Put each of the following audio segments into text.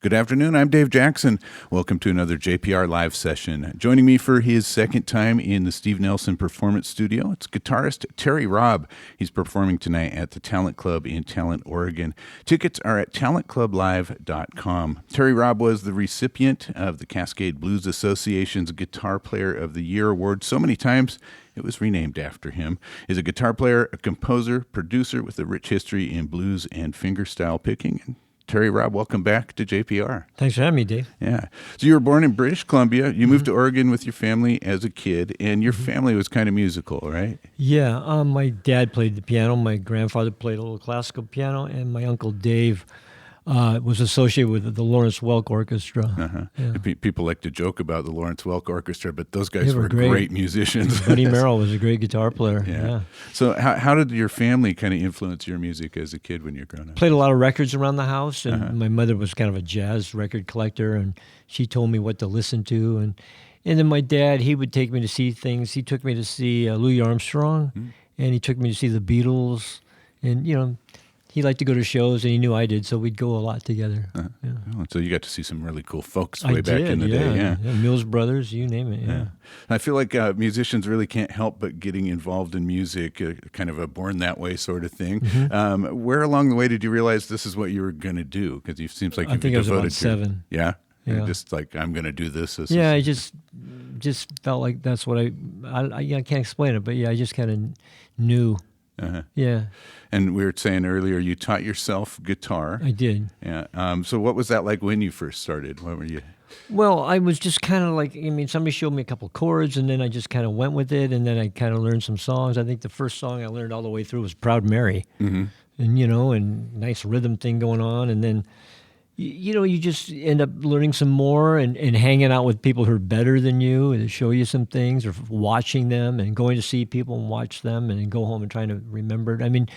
Good afternoon, I'm Dave Jackson. Welcome to another JPR Live Session. Joining me for his second time in the Steve Nelson Performance Studio, it's guitarist Terry Robb. He's performing tonight at the Talent Club in Talent, Oregon. Tickets are at talentclublive.com. Terry Robb was the recipient of the Cascade Blues Association's Guitar Player of the Year award so many times it was renamed after him. He's a guitar player, a composer, producer with a rich history in blues and fingerstyle picking. Terry Robb, welcome back to JPR. Thanks for having me, Dave. Yeah. So you were born in British Columbia. You moved to Oregon with your family as a kid, and your family was kind of musical, right? Yeah. My dad played the piano. My grandfather played a little classical piano, and my uncle Dave was associated with the Lawrence Welk Orchestra. Yeah. People like to joke about the Lawrence Welk Orchestra, but those guys were great musicians. Buddy Merrill was a great guitar player. Yeah. So how did your family kind of influence your music as a kid when you were growing up? Played a lot of records around the house, and my mother was kind of a jazz record collector, and she told me what to listen to. And then my dad, he would take me to see things. He took me to see Louis Armstrong, and he took me to see the Beatles, and he liked to go to shows, and he knew I did, so we'd go a lot together. Yeah. Oh, so you got to see some really cool folks way back in the day. Yeah. Mills Brothers, you name it. Yeah. I feel like musicians really can't help but getting involved in music, kind of a born that way sort of thing. Where along the way did you realize this is what you were going to do? Because it seems like I think I was about 7. Yeah? Yeah. Just like, I'm going to do this. I just felt like that's what I can't explain it, but I just kind of knew. Yeah. And we were saying earlier, you taught yourself guitar. I did. Yeah. So what was that like when you first started? What were you? Well, I was just kind of like, somebody showed me a couple chords, and then I just kind of went with it, and then I kind of learned some songs. I think the first song I learned all the way through was Proud Mary. And, and nice rhythm thing going on, and then you just end up learning some more and hanging out with people who are better than you and show you some things, or watching them and going to see people and watch them and then go home and trying to remember it.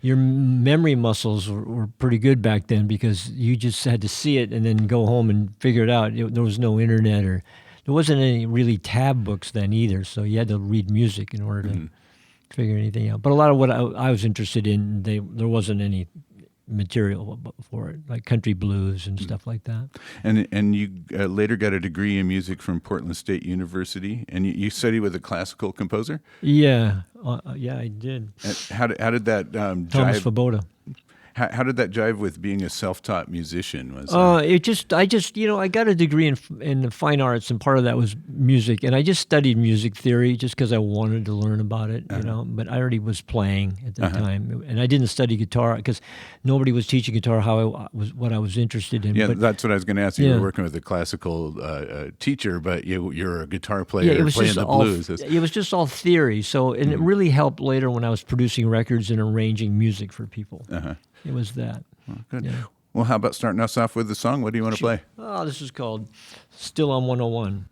Your memory muscles were pretty good back then because you just had to see it and then go home and figure it out. There was no internet, or there wasn't any really tab books then either, so you had to read music in order to figure anything out. But a lot of what I was interested in, there wasn't any material for it, like country blues and stuff like that. And you later got a degree in music from Portland State University, and you studied with a classical composer? Yeah, I did. How did that jive? Thomas Svoboda. How did that jive with being a self-taught musician? I got a degree in fine arts, and part of that was music. And I just studied music theory just because I wanted to learn about it, But I already was playing at the time, and I didn't study guitar because nobody was teaching guitar what I was interested in. Yeah, that's what I was going to ask. You were working with a classical teacher, but you're a guitar player playing the blues. It was just all theory. So, and it really helped later when I was producing records and arranging music for people. It was that. Well, good. Yeah. Well, how about starting us off with the song? What do you want to play? Oh, this is called Still on 101.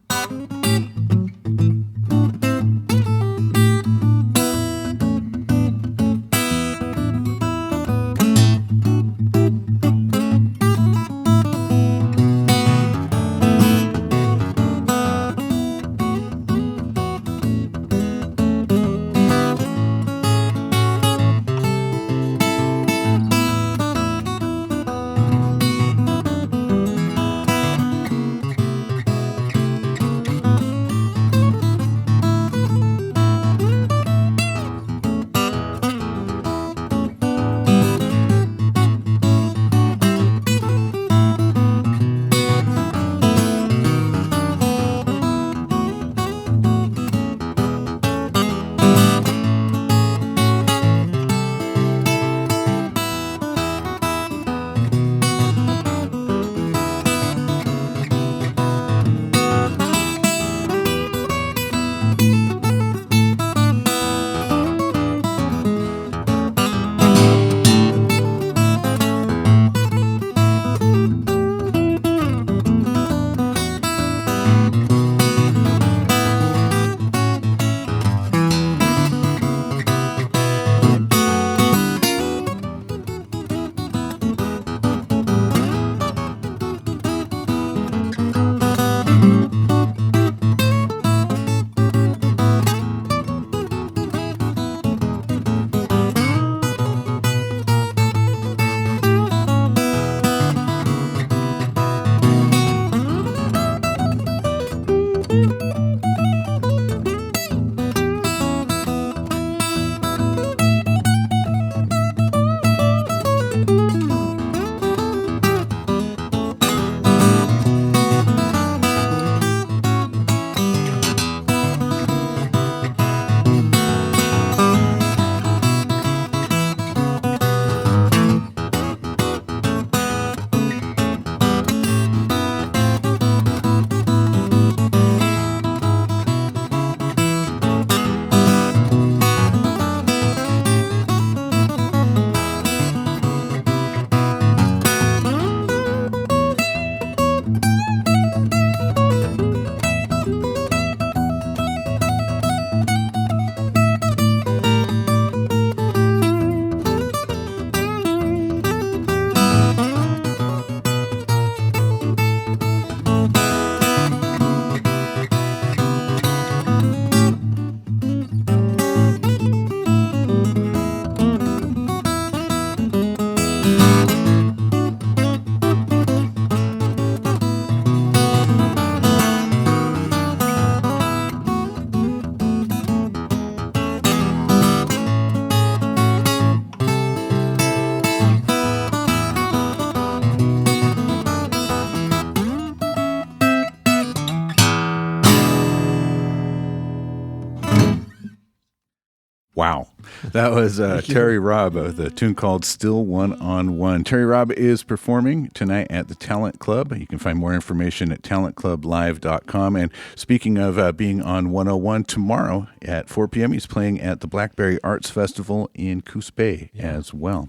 Wow. That was Terry Robb with a tune called Still One on One. Terry Robb is performing tonight at the Talent Club. You can find more information at talentclublive.com. And speaking of being on 101, tomorrow at 4 p.m., he's playing at the Blackberry Arts Festival in Coos Bay as well.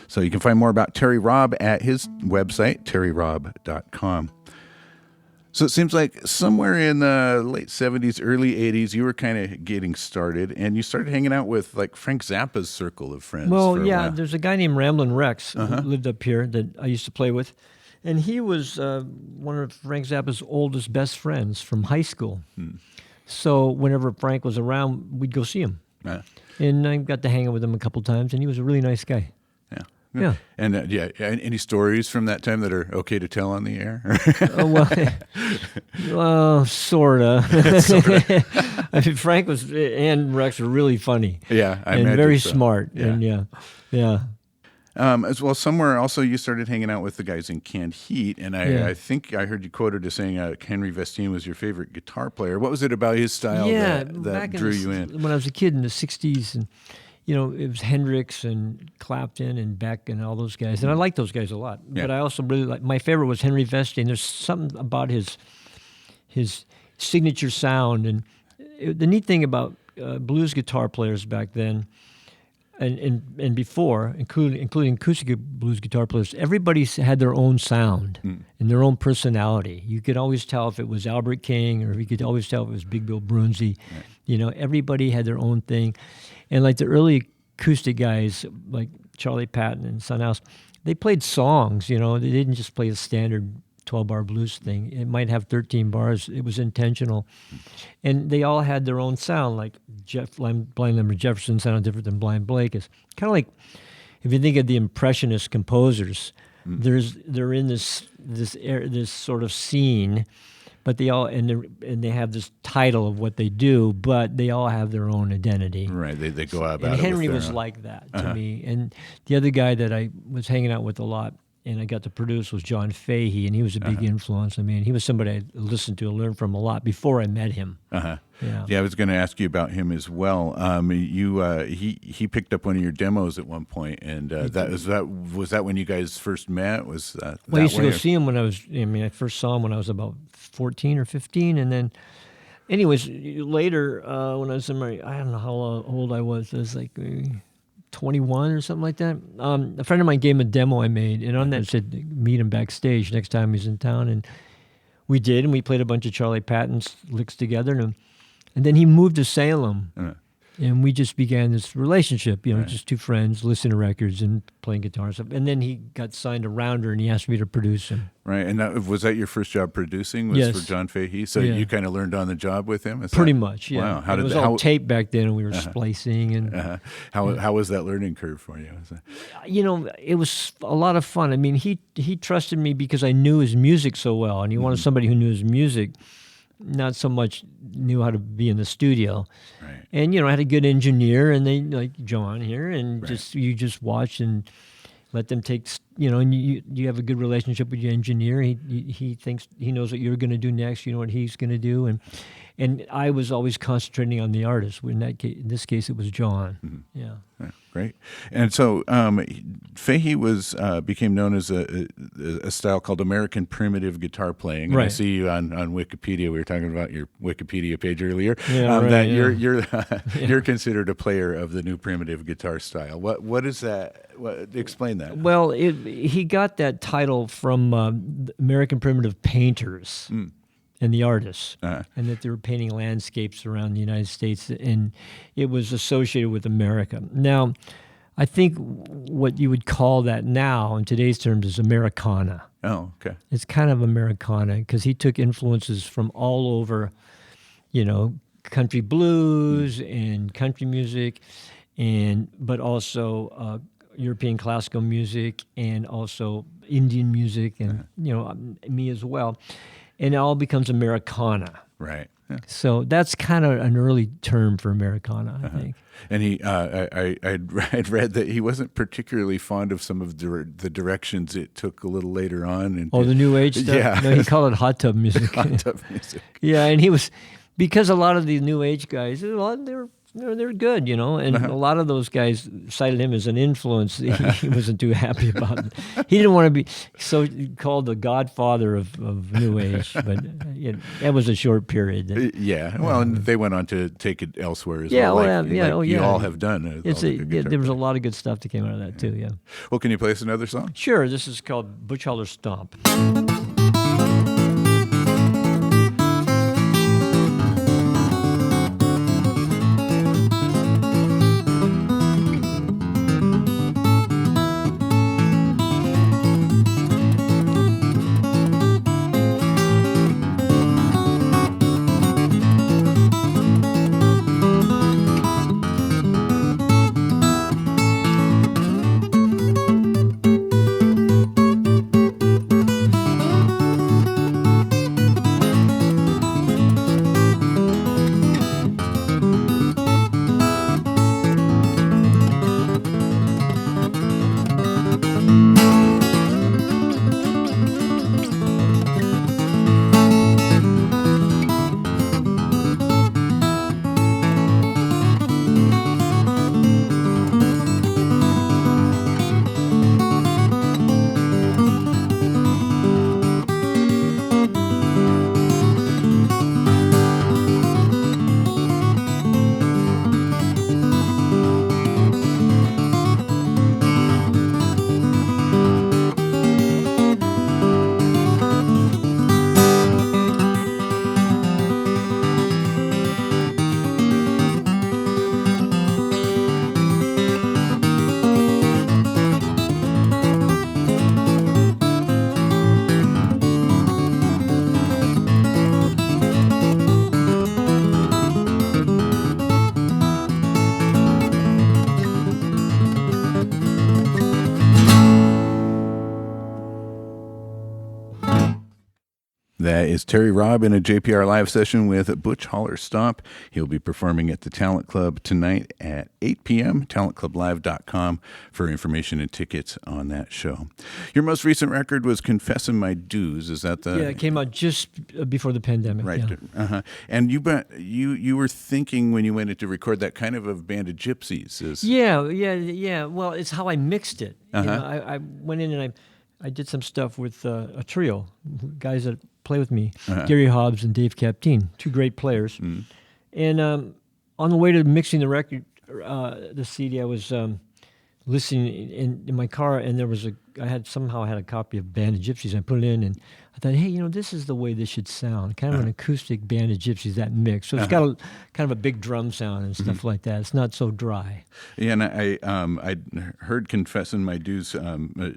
So you can find more about Terry Robb at his website, terryrobb.com. So it seems like somewhere in the late 70s, early 80s, you were kind of getting started, and you started hanging out with like Frank Zappa's circle of friends. Well, yeah, there's a guy named Ramblin' Rex who lived up here that I used to play with, and he was one of Frank Zappa's oldest best friends from high school. So whenever Frank was around, we'd go see him. And I got to hang out with him a couple times, and he was a really nice guy. Yeah. And any stories from that time that are okay to tell on the air? Well, sort of. I mean, Frank and Rex were really funny. Yeah, I and imagine very so. smart. Yeah. And yeah. As well, somewhere also you started hanging out with the guys in Canned Heat, and I think I heard you quoted as saying Henry Vestine was your favorite guitar player. What was it about his style that drew you in? When I was a kid in the 60s, and it was Hendrix and Clapton and Beck and all those guys. And I liked those guys a lot. Yeah. But I also really my favorite was Henry Vestine. There's something about his signature sound. And the neat thing about blues guitar players back then and before, including acoustic blues guitar players, everybody had their own sound and their own personality. You could always tell if it was Albert King, or you could always tell if it was Big Bill Broonzy. Right. Everybody had their own thing. And like the early acoustic guys, like Charlie Patton and Sunhouse, they played songs, They didn't just play a standard 12-bar blues thing. It might have 13 bars. It was intentional. And they all had their own sound, like Blind Lemon Jefferson sounded different than Blind Blake. It's kind of like, if you think of the Impressionist composers, they're in this sort of scene, but they all and they have this title of what they do, but they all have their own identity. Right, they go out about and it. Henry was like that to me. And the other guy that I was hanging out with a lot and I got to produce was John Fahey, and he was a big influence on me. And he was somebody I listened to and learned from a lot before I met him. Yeah, I was going to ask you about him as well. He picked up one of your demos at one point, and was that when you guys first met? I used to go see him when I first saw him when I was about 14 or 15, and then, anyways, later when I was I don't know how old I was like 21 or something like that. A friend of mine gave him a demo I made, and on that it said meet him backstage next time he's in town, and we did, and we played a bunch of Charlie Patton's licks together, and then he moved to Salem, and we just began this relationship, just two friends, listening to records and playing guitar and stuff. And then he got signed to Rounder, and he asked me to produce him. Right, and was that your first job producing? Yes. For John Fahey? So you kind of learned on the job with him? Pretty much, yeah. Wow. It was all tape back then, and we were splicing. And How was that learning curve for you? It was a lot of fun. I mean, he trusted me because I knew his music so well, and he wanted somebody who knew his music, not so much knew how to be in the studio. Right. And, I had a good engineer, and they like John here, and you just watch and let them take, and you have a good relationship with your engineer. He thinks he knows what you're going to do next. You know what he's going to do. And I was always concentrating on the artist. In this case, it was John. Mm-hmm. Yeah. Great. And so Fahey became known as a style called American primitive guitar playing. And I see you on Wikipedia. We were talking about your Wikipedia page earlier. You're considered a player of the new primitive guitar style. What is that? Explain that. Well, he got that title from American primitive painters. And the artists, and that they were painting landscapes around the United States, and it was associated with America. Now, I think what you would call that now, in today's terms, is Americana. Oh, okay. It's kind of Americana, because he took influences from all over, country blues and country music, but also European classical music, and also Indian music, and, me as well. And it all becomes Americana. Right. Yeah. So that's kind of an early term for Americana, I think. And I'd read that he wasn't particularly fond of some of the directions it took a little later on. The New Age stuff? Yeah. No, he called it hot tub music. Hot tub music. Yeah, and he was, because a lot of the New Age guys, they were, they're good, and a lot of those guys cited him as an influence. He wasn't too happy about it. He didn't want to be so called the godfather of New Age, but that was a short period. And they went on to take it elsewhere as well. You all have done. There was a lot of good stuff that came out of that too. Yeah. Well, can you play us another song? Sure. This is called Butch Holler Stomp. That is Terry Robb in a JPR Live Session with Butch Holler Stomp. He'll be performing at the Talent Club tonight at 8 p.m., talentclublive.com for information and tickets on that show. Your most recent record was Confessin My Dues. Is that the... Yeah, it came out just before the pandemic. Right. Yeah. And you were thinking when you went in to record that kind of a Band of Gypsies. Yeah. Well, it's how I mixed it. I went in and I did some stuff with a trio, guys that play with me, Gary Hobbs and Dave Captein, two great players. Mm. And on the way to mixing the record, the CD, I was listening in my car, and I had a copy of Band of Gypsies. I put it in, and I thought, hey, this is the way this should sound, kind of an acoustic Band of Gypsies, that mix. So it's got kind of a big drum sound and stuff like that. It's not so dry. Yeah, and I heard Confessin My Dues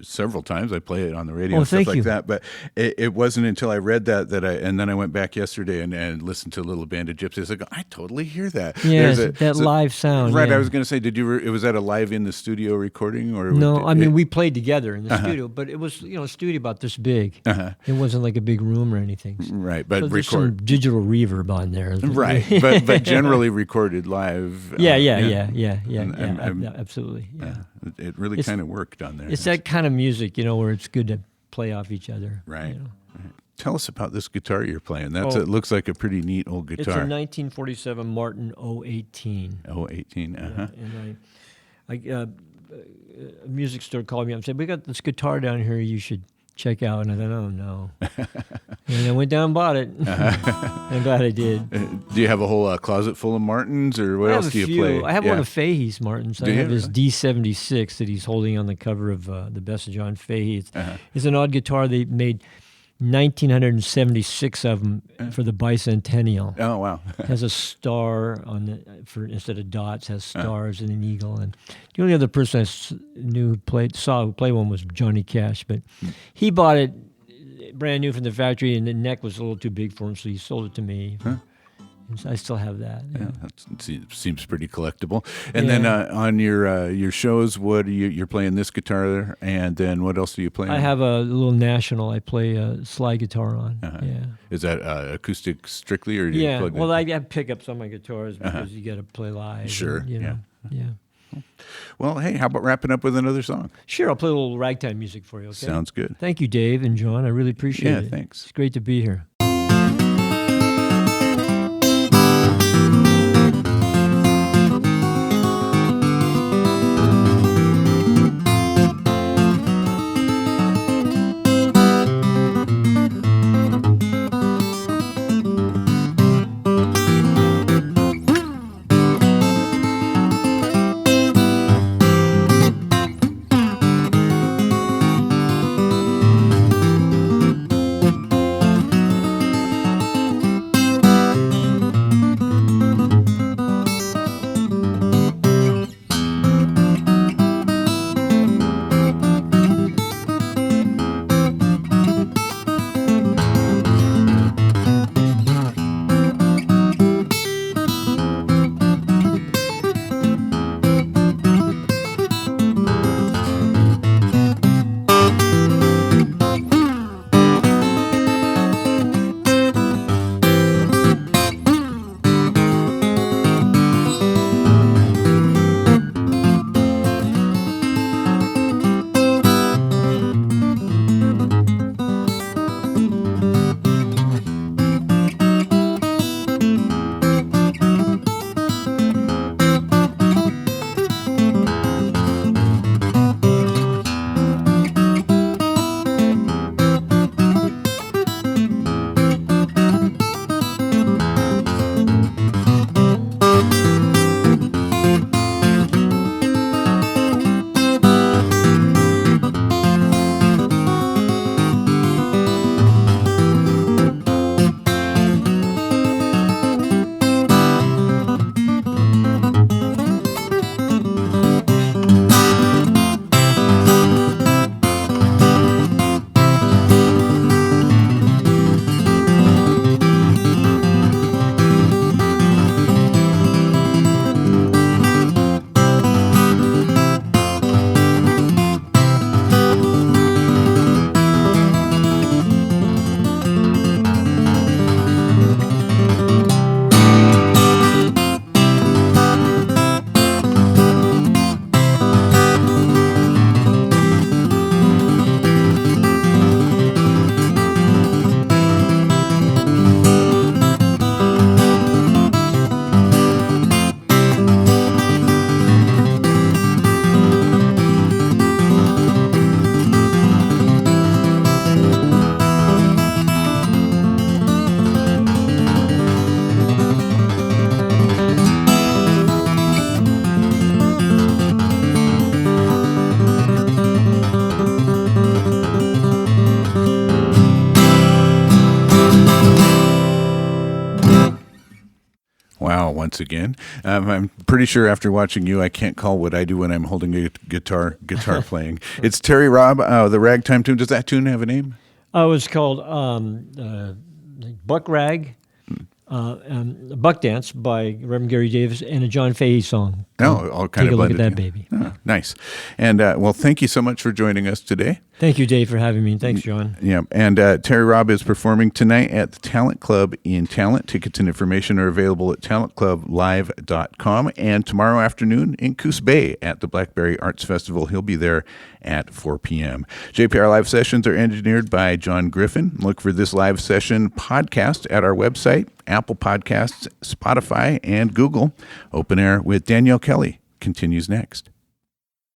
several times. I play it on the radio and stuff like that. But it wasn't until I read that and then I went back yesterday and listened to a little Band of Gypsies. I go, I totally hear that. Yeah, that live sound. Right, yeah. I was going to say, was that a live in the studio recording? Or no, we played together in the studio, but it was a studio about this big. It wasn't like a big room or anything. Right, but so there's some digital reverb on there. Right, but generally recorded live. Yeah, absolutely. Yeah. It really kind of worked on there. It's that kind of music, where it's good to play off each other. Right. Tell us about this guitar you're playing. It looks like a pretty neat old guitar. It's a 1947 Martin 018. 018, And a music store called me up and said, we got this guitar down here you should check out. And I thought, oh, no. And I went down and bought it. I'm glad I did. Do you have a whole closet full of Martins, or what else do you play? I have one of Fahey's Martins. I have his D76 that he's holding on the cover of the Best of John Fahey. It's an odd guitar. They made 1,976 of them for the bicentennial. Oh, wow. It has a star instead of dots, has stars and an eagle. And the only other person I saw who played one was Johnny Cash, but he bought it brand new from the factory, and the neck was a little too big for him, so he sold it to me. I still have that. Yeah, that seems pretty collectible. And then on your shows, you're playing this guitar, and then what else do you play? I have a little National. I play a slide guitar on. Yeah. Is that acoustic strictly, or do you plug? Well, I have pickups on my guitars because you got to play live. Sure. And, yeah. Well, hey, how about wrapping up with another song? Sure, I'll play a little ragtime music for you. Okay? Sounds good. Thank you, Dave and John. I really appreciate it. Yeah, thanks. It's great to be here. once again. I'm pretty sure after watching you, I can't call what I do when I'm holding a guitar playing. It's Terry Robb, the ragtime tune. Does that tune have a name? It was called Buck Rag, Buck Dance by Reverend Gary Davis, and a John Fahey song. All kind Take of a look at blended that baby. Oh, nice. And well, thank you so much for joining us today. Thank you, Dave, for having me. Thanks, John. Yeah, and Terry Robb is performing tonight at the Talent Club in Talent. Tickets and information are available at talentclublive.com. And tomorrow afternoon in Coos Bay at the Blackberry Arts Festival. He'll be there at 4 p.m. JPR Live Sessions are engineered by John Griffin. Look for this live session podcast at our website, Apple Podcasts, Spotify, and Google. Open Air with Danielle Kelly continues next.